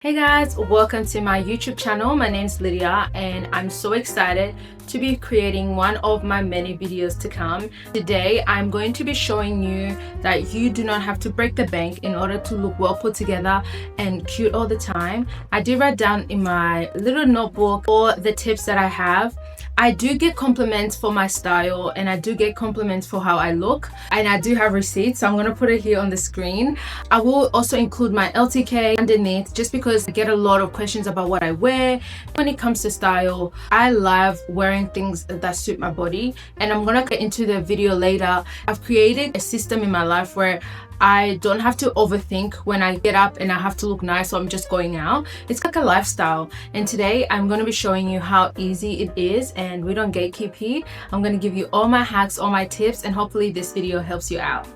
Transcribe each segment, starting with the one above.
Hey guys, welcome to my YouTube channel. My name is Lydia and I'm so excited to be creating one of my many videos to come. Today I'm going to be showing you that you do not have to break the bank in order to look well put together and cute all the time. I did write down in my little notebook all the tips that I have. I do get compliments for my style and I do get compliments for how I look, and I do have receipts, so I'm going to put it here on the screen. I will also include my LTK underneath just because I get a lot of questions about what I wear. When it comes to style, I love wearing things that suit my body, and I'm going to get into the video later. I've created a system in my life where I don't have to overthink when I get up and I have to look nice, so I'm just going out. It's like a lifestyle, and today I'm going to be showing you how easy it is, and we don't gatekeep here. I'm going to give you all my hacks, all my tips, and hopefully this video helps you out.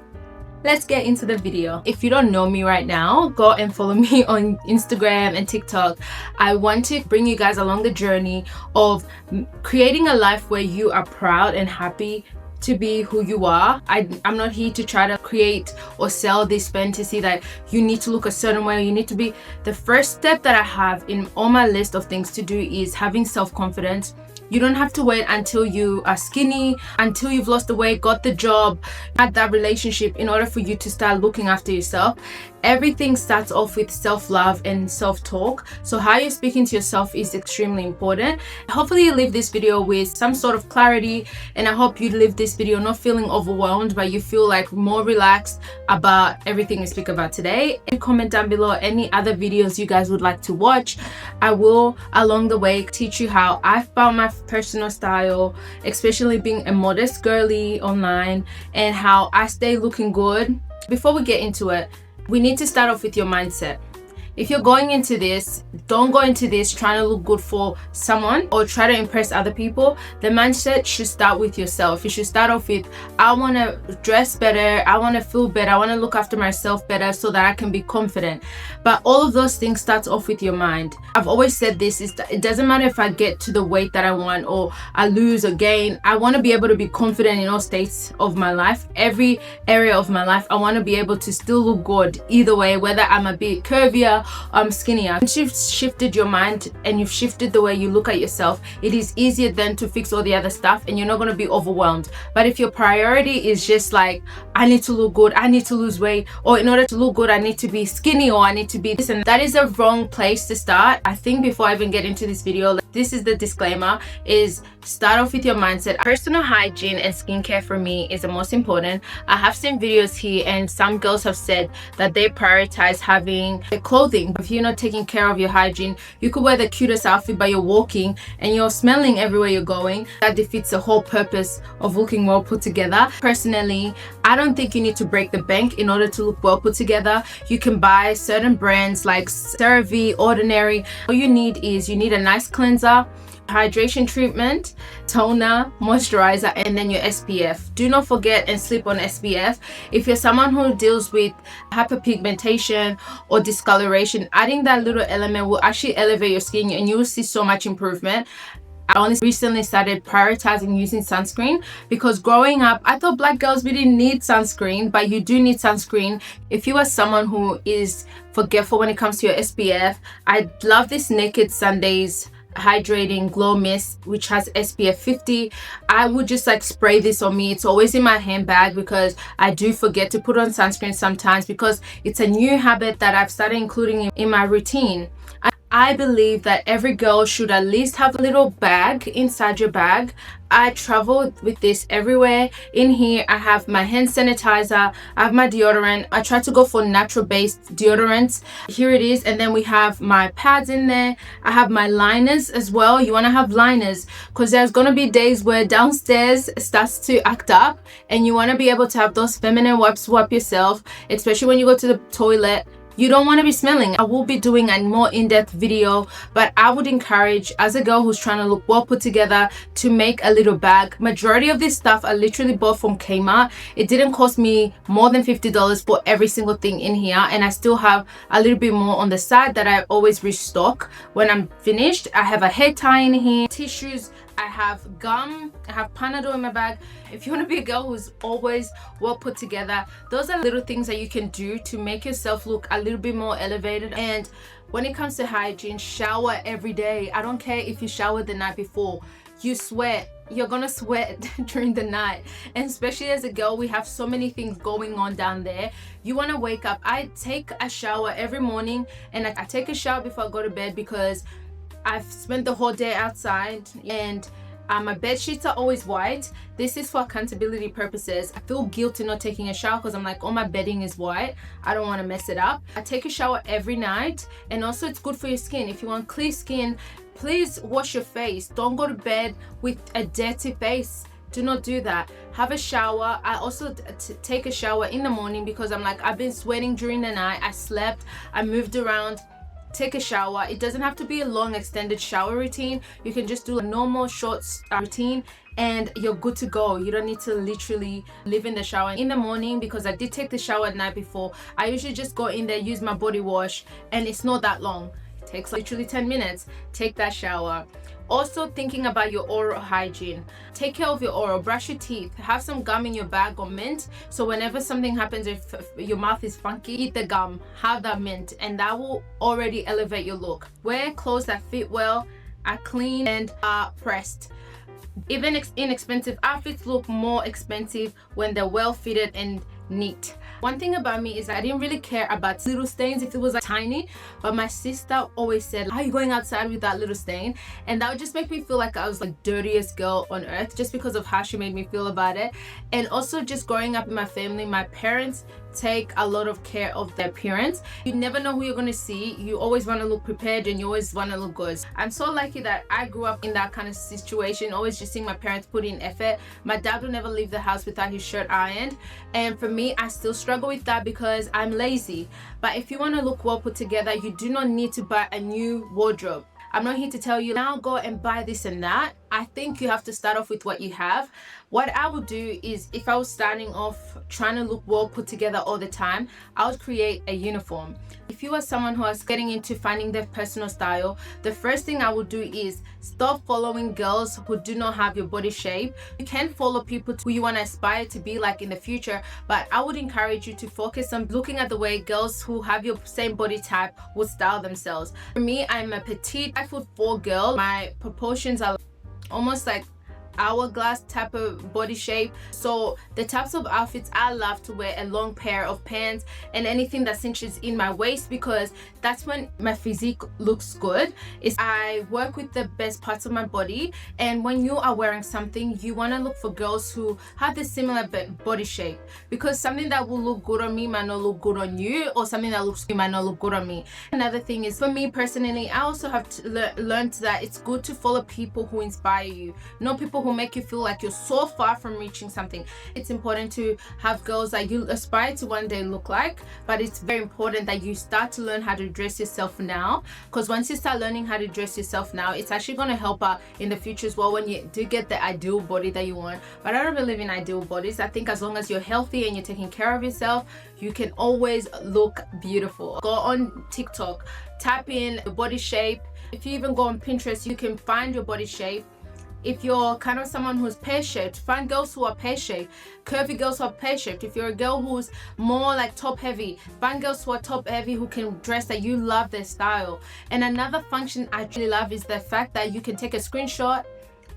Let's get into the video. If you don't know me right now, go and follow me on Instagram and TikTok. I want to bring you guys along the journey of creating a life where you are proud and happy to be who you are. I'm not here to try to create or sell this fantasy that you need to look a certain way, you need to be. The first step that I have in all my list of things to do is having self-confidence. You don't have to wait until you are skinny, until you've lost the weight, got the job, had that relationship in order for you to start looking after yourself. Everything starts off with self-love and self-talk. So how you're speaking to yourself is extremely important. Hopefully you leave this video with some sort of clarity, and I hope you leave this video not feeling overwhelmed, but you feel like more relaxed about everything we speak about today. And comment down below any other videos you guys would like to watch. I will along the way teach you how I found my personal style, especially being a modest girly online, and how I stay looking good. Before we get into it, we need to start off with your mindset. If you're going into this, don't go into this trying to look good for someone or try to impress other people. The mindset should start with yourself. You should start off with, I want to dress better, I want to feel better, I want to look after myself better so that I can be confident. But all of those things start off with your mind. I've always said this, is that it doesn't matter if I get to the weight that I want or I lose or gain. I want to be able to be confident in all states of my life. Every area of my life, I want to be able to still look good either way, whether I'm a bit curvier, I'm skinnier. Once you've shifted your mind and you've shifted the way you look at yourself, it is easier then to fix all the other stuff, and you're not going to be overwhelmed. But if your priority is just like, I need to look good, I need to lose weight, or in order to look good I need to be skinny, or I need to be this, and that is a wrong place to start. I think before I even get into this video, this is the disclaimer, is start off with your mindset. Personal hygiene and skincare for me is the most important. I have seen videos here and some girls have said that they prioritize having the clothing. If you're not taking care of your hygiene, you could wear the cutest outfit but you're walking and you're smelling everywhere you're going. That defeats the whole purpose of looking well put together. Personally, I don't think you need to break the bank in order to look well put together. You can buy certain brands like CeraVe, Ordinary. All you need is you need a nice cleanser, hydration treatment, toner, moisturizer, and then your SPF. Do not forget and sleep on SPF. If you're someone who deals with hyperpigmentation or discoloration, adding that little element will actually elevate your skin and you will see so much improvement. I only recently started prioritizing using sunscreen because growing up I thought black girls, we didn't need sunscreen, but you do need sunscreen. If you are someone who is forgetful when it comes to your SPF, I love this Naked Sundays hydrating glow mist which has SPF 50. I would just like spray this on me. It's always in my handbag because I do forget to put on sunscreen sometimes, because it's a new habit that I've started including in my routine. I believe that every girl should at least have a little bag inside your bag. I travel with this everywhere. In here I have my hand sanitizer, I have my deodorant. I try to go for natural based deodorants. Here it is. And then we have my pads in there. I have my liners as well. You want to have liners because there's going to be days where downstairs starts to act up and you want to be able to have those feminine wipes to wipe yourself, especially when you go to the toilet. You don't want to be smelling. I will be doing a more in-depth video, but I would encourage, as a girl who's trying to look well put together, to make a little bag. Majority of this stuff I literally bought from Kmart. It didn't cost me more than $50 for every single thing in here, and I still have a little bit more on the side that I always restock when I'm finished. I have a hair tie in here, tissues, I have gum, I have Panadol in my bag. If you want to be a girl who's always well put together, those are little things that you can do to make yourself look a little bit more elevated. And When it comes to hygiene, shower every day. I don't care if you showered the night before. You sweat, you're gonna sweat during the night, and especially as a girl, we have so many things going on down there. You want to wake up. I take a shower every morning, and I take a shower before I go to bed because I've spent the whole day outside, and my bed sheets are always white. This is for accountability purposes. I feel guilty not taking a shower because I'm like, oh, my bedding is white, I don't want to mess it up. I take a shower every night, and also it's good for your skin. If you want clear skin, please wash your face. Don't go to bed with a dirty face. Do not do that. Have a shower. I also take a shower in the morning because I'm like, I've been sweating during the night, I slept, I moved around. Take a shower. It doesn't have to be a long extended shower routine. You can just do a normal short routine and you're good to go. You don't need to literally live in the shower in the morning, because I did take the shower at night before. I usually just go in there, use my body wash, and it's not that long. It takes literally 10 minutes. Take that shower. Also, thinking about your oral hygiene. Take care of your oral. Brush your teeth. Have some gum in your bag or mint, so whenever something happens, if your mouth is funky, eat the gum. Have that mint, and that will already elevate your look. Wear clothes that fit well, are clean, and are pressed. Even inexpensive outfits look more expensive when they're well fitted and neat. One thing about me is I didn't really care about little stains if it was like tiny, but my sister always said, are you going outside with that little stain? And that would just make me feel like I was like dirtiest girl on earth, just because of how she made me feel about it. And also, just growing up in my family, my parents take a lot of care of their appearance. You never know who you're going to see. You always want to look prepared, and you always want to look good. I'm so lucky that I grew up in that kind of situation, always just seeing my parents put in effort. My dad would never leave the house without his shirt ironed, and for me, I still struggle with that because I'm lazy. But if you want to look well put together, you do not need to buy a new wardrobe. I'm not here to tell you now go and buy this and that. I think you have to start off with what you have. What I would do is, if I was starting off trying to look well put together all the time, I would create a uniform. If you are someone who is getting into finding their personal style, the first thing I would do is stop following girls who do not have your body shape. You can follow people who you want to aspire to be like in the future, but I would encourage you to focus on looking at the way girls who have your same body type would style themselves. For me, I'm a petite 5'4" girl. My proportions are almost like hourglass type of body shape. So the types of outfits I love to wear, a long pair of pants and anything that cinches in my waist, because that's when my physique looks good. Is I work with the best parts of my body, and when you are wearing something, you want to look for girls who have the similar body shape, because something that will look good on me might not look good on you, or something that looks good might not look good on me. Another thing is, for me personally, I also have learned that it's good to follow people who inspire you, not people who make you feel like you're so far from reaching something. It's important to have girls that you aspire to one day look like, but it's very important that you start to learn how to dress yourself now, because once you start learning how to dress yourself now, it's actually going to help out in the future as well when you do get the ideal body that you want. But I don't believe in ideal bodies. I think as long as you're healthy and you're taking care of yourself, you can always look beautiful. Go on TikTok, type in body shape. If you even go on Pinterest, you can find your body shape. If you're kind of someone who's pear-shaped, find girls who are pear-shaped. Curvy girls who are pear-shaped. If you're a girl who's more like top-heavy, find girls who are top-heavy who can dress that you love their style. And another function I really love is the fact that you can take a screenshot.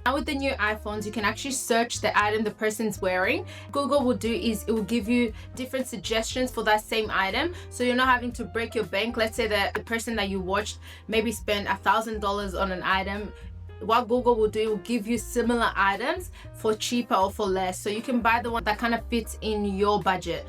Now with the new iPhones, you can actually search the item the person's wearing. Google will do is it will give you different suggestions for that same item, so you're not having to break your bank. Let's say that the person that you watched maybe spent $1,000 on an item. What Google will do, it will give you similar items for cheaper or for less, so you can buy the one that kind of fits in your budget.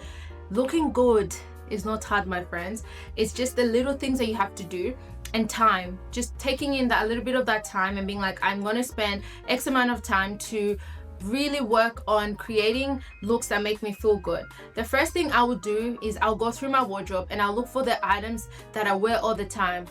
Looking good is not hard, my friends. It's just the little things that you have to do, and time. Just taking in that a little bit of that time and being like, I'm going to spend X amount of time to really work on creating looks that make me feel good. The first thing I will do is I'll go through my wardrobe and I'll look for the items that I wear all the time.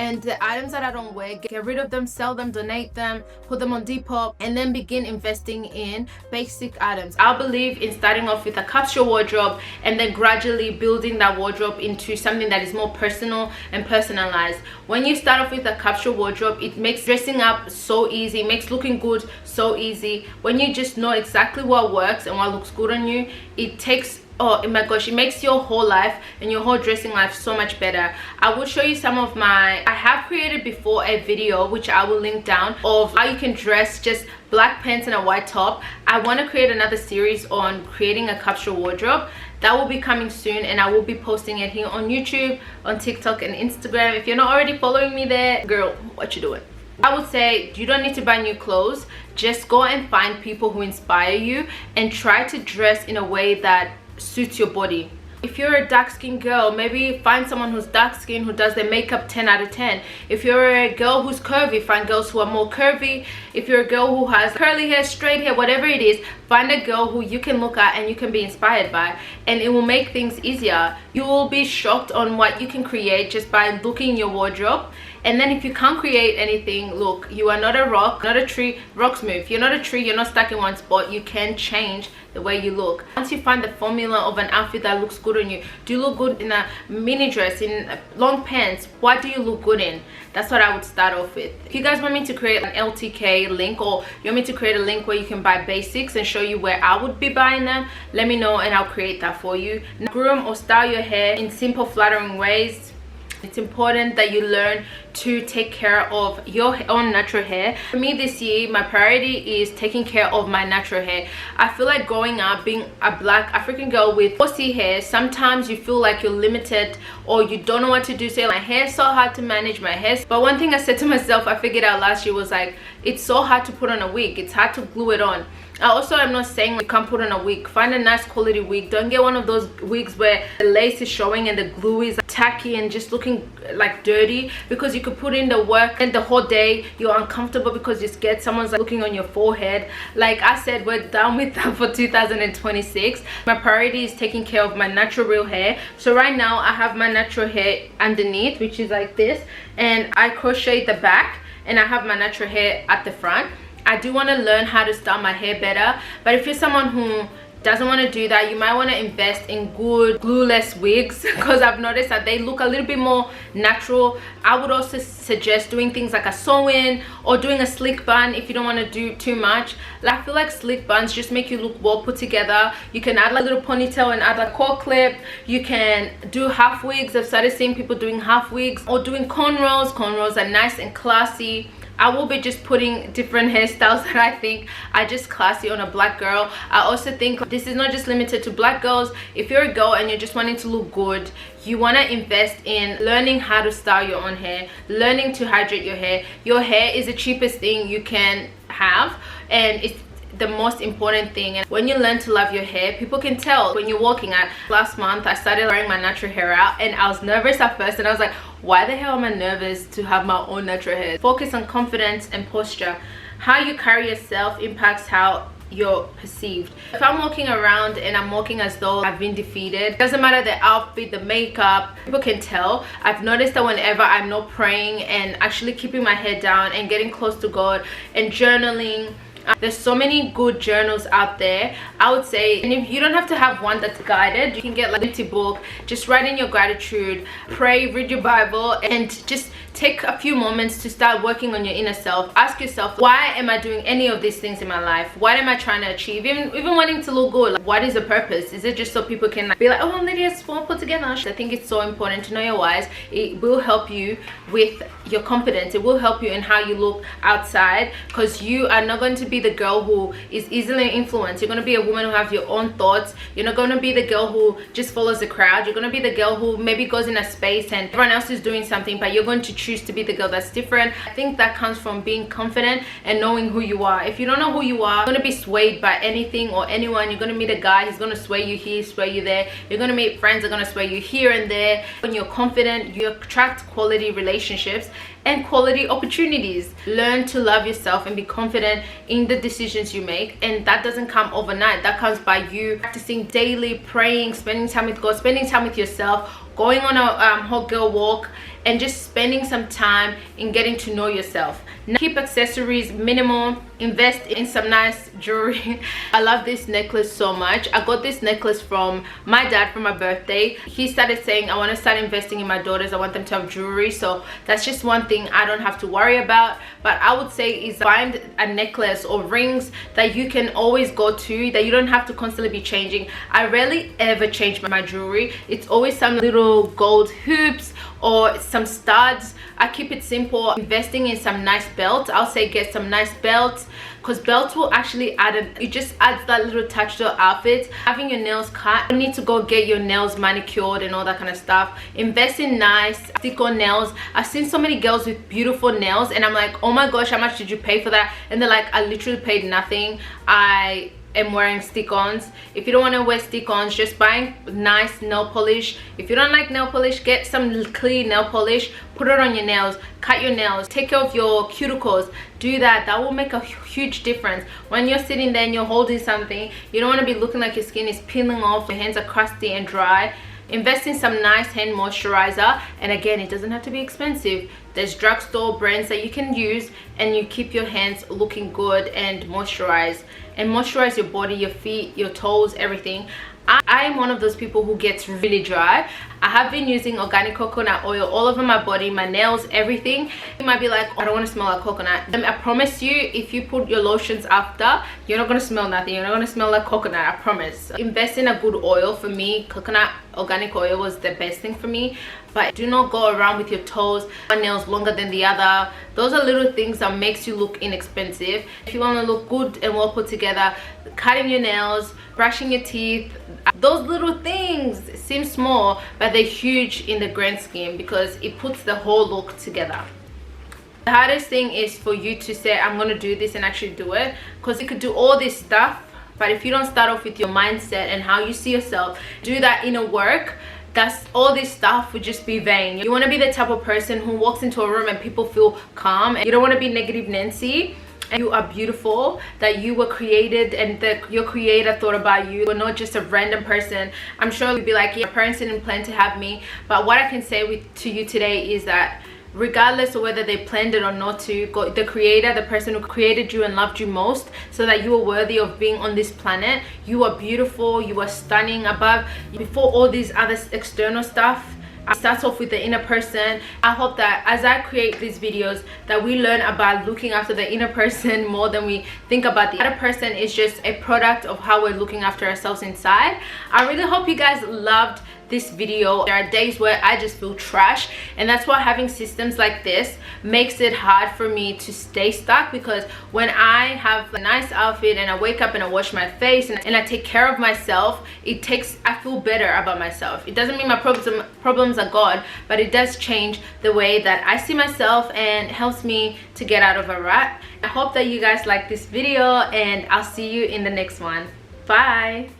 And the items that I don't wear, get rid of them, sell them, donate them, put them on Depop, and then begin investing in basic items. I believe in starting off with a capsule wardrobe and then gradually building that wardrobe into something that is more personal and personalized. When you start off with a capsule wardrobe, it makes dressing up so easy, makes looking good so easy. When you just know exactly what works and what looks good on you, it takes oh my gosh, it makes your whole life and your whole dressing life so much better. I will show you some of I have created before a video which I will link down of how you can dress just black pants and a white top. I want to create another series on creating a capsule wardrobe. That will be coming soon, and I will be posting it here on YouTube, on TikTok and Instagram. If you're not already following me there, girl, what you doing? I would say you don't need to buy new clothes. Just go and find people who inspire you and try to dress in a way that suits your body. If you're a dark-skinned girl, maybe find someone who's dark-skinned who does their makeup 10 out of 10. If you're a girl who's curvy, find girls who are more curvy. If you're a girl who has curly hair, straight hair, whatever it is, find a girl who you can look at and you can be inspired by, and it will make things easier. You will be shocked on what you can create just by looking in your wardrobe. And then if you can't create anything, look, you are not a rock, not a tree. Rocks move. You're not a tree, you're not stuck in one spot. You can change the way you look. Once you find the formula of an outfit that looks good on you, do you look good in a mini dress, in long pants? What do you look good in? That's what I would start off with. If you guys want me to create an LTK link, or you want me to create a link where you can buy basics and show you where I would be buying them, let me know and I'll create that for you. Groom or style your hair in simple, flattering ways. It's important that you learn to take care of your own natural hair. For me this year, my priority is taking care of my natural hair. I feel like growing up being a black African girl with bossy hair, sometimes you feel like you're limited or you don't know what to do. Say, my hair is so hard to manage, my hair. But one thing I said to myself, I figured out last year, was like, it's so hard to put on a wig. It's hard to glue it on. I also am not saying you can't put on a wig. Find a nice quality wig. Don't get one of those wigs where the lace is showing and the glue is tacky and just looking like dirty, because you could put in the work and the whole day you're uncomfortable because you're scared someone's like looking on your forehead. Like I said, we're done with that for 2026. My priority is taking care of my natural real hair. So right now I have my natural hair underneath, which is like this, and I crochet the back, and I have my natural hair at the front. I do want to learn how to style my hair better, but if you're someone who doesn't want to do that, you might want to invest in good glueless wigs, because I've noticed that they look a little bit more natural. I would also suggest doing things like a sew-in or doing a slick bun if you don't want to do too much. I feel like slick buns just make you look well put together. You can add like a little ponytail and add a core clip. You can do half wigs. I've started seeing people doing half wigs or doing cornrows. Cornrows are nice and classy. I will be just putting different hairstyles that I think are just classy on a black girl. I also think this is not just limited to black girls. If you're a girl and you're just wanting to look good, you want to invest in learning how to style your own hair, learning to hydrate your hair. Your hair is the cheapest thing you can have, and it's the most important thing. And when you learn to love your hair, people can tell when you're walking. Last month I started wearing my natural hair out, and I was nervous at first, and I was like, why the hell am I nervous to have my own natural hair? Focus on confidence and posture. How you carry yourself impacts how you're perceived. If I'm walking around and I'm walking as though I've been defeated, doesn't matter the outfit, the makeup, people can tell. I've noticed that whenever I'm not praying and actually keeping my head down and getting close to God and journaling, there's so many good journals out there, I would say. And if you don't have to have one that's guided, you can get like a little book, just write in your gratitude, pray, read your Bible, and just take a few moments to start working on your inner self. Ask yourself, why am I doing any of these things in my life? What am I trying to achieve? Even wanting to look good, like, what is the purpose? Is it just so people can be like, oh, Lydia's well put together? I think it's so important to know your whys. It will help you with your confidence. It will help you in how you look outside, because you are not going to be the girl who is easily influenced. You're going to be a woman who has your own thoughts. You're not going to be the girl who just follows the crowd. You're going to be the girl who maybe goes in a space and everyone else is doing something, but you're going to choose to be the girl that's different. I think that comes from being confident and knowing who you are. If you don't know who you are, you're going to be swayed by anything or anyone. You're going to meet a guy, he's going to sway you here, sway you there. You're going to meet friends that are going to sway you here and there. When you're confident, you attract quality relationships and quality opportunities. Learn to love yourself and be confident in the decisions you make, and that doesn't come overnight. That comes by you practicing daily, praying, spending time with God, spending time with yourself, going on a hot girl walk, and just spending some time in getting to know yourself. Now, keep accessories minimal, invest in some nice jewelry. I love this necklace so much. I got this necklace from my dad for my birthday. He started saying, I want to start investing in my daughters, I want them to have jewelry, so that's just one thing I don't have to worry about. But I would say is find a necklace or rings that you can always go to, that you don't have to constantly be changing. I rarely ever change my jewelry. It's always some little gold hoops or some studs. I keep it simple. Investing in some nice belts, I'll say get some nice belts, because belts will actually it just adds that little touch to the outfit. Having your nails cut, you need to go get your nails manicured and all that kind of stuff. Invest in nice stick-on nails. I've seen so many girls with beautiful nails and I'm like, oh my gosh, how much did you pay for that? And they're like, I literally paid nothing. I am wearing stick-ons. If you don't want to wear stick-ons, just buy nice nail polish. If you don't like nail polish, get some clear nail polish, put it on your nails, cut your nails, take care of your cuticles. Do that. That will make a huge difference. When you're sitting there and you're holding something, you don't want to be looking like your skin is peeling off, your hands are crusty and dry. Invest in some nice hand moisturizer, and again, it doesn't have to be expensive. There's drugstore brands that you can use and you keep your hands looking good and moisturized, and moisturize your body, your feet, your toes, everything. I am one of those people who gets really dry. I have been using organic coconut oil all over my body, my nails, everything. You might be like, oh, I don't want to smell like coconut. I promise you, if you put your lotions after, you're not going to smell nothing. You're not going to smell like coconut, I promise. Invest in a good oil. For me, coconut organic oil was the best thing for me. But do not go around with your toes, one nail's longer than the other. Those are little things that makes you look inexpensive. If you want to look good and well put together, cutting your nails, brushing your teeth, those little things seem small, but they're huge in the grand scheme because it puts the whole look together. The hardest thing is for you to say, I'm going to do this, and actually do it, because you could do all this stuff, but if you don't start off with your mindset and how you see yourself, do that inner work, that's all this stuff would just be vain. You want to be the type of person who walks into a room and people feel calm, and you don't want to be negative Nancy. And you are beautiful, that you were created and that your creator thought about you. You're not just a random person. I'm sure you'd be like, yeah, my parents didn't plan to have me, but what I can say to you today is that regardless of whether they planned it or not, to go, the creator, the person who created you and loved you most, so that you are worthy of being on this planet. You are beautiful, you are stunning. Above, before all these other external stuff, it starts off with the inner person. I hope that as I create these videos, that we learn about looking after the inner person more than we think about the other person. Is just a product of how we're looking after ourselves inside. I really hope you guys loved this video. There are days where I just feel trash, and that's why having systems like this makes it hard for me to stay stuck, because when I have a nice outfit and I wake up and I wash my face and I take care of myself, I feel better about myself. It doesn't mean my problems are gone, but it does change the way that I see myself and helps me to get out of a rut. I hope that you guys like this video, and I'll see you in the next one. Bye.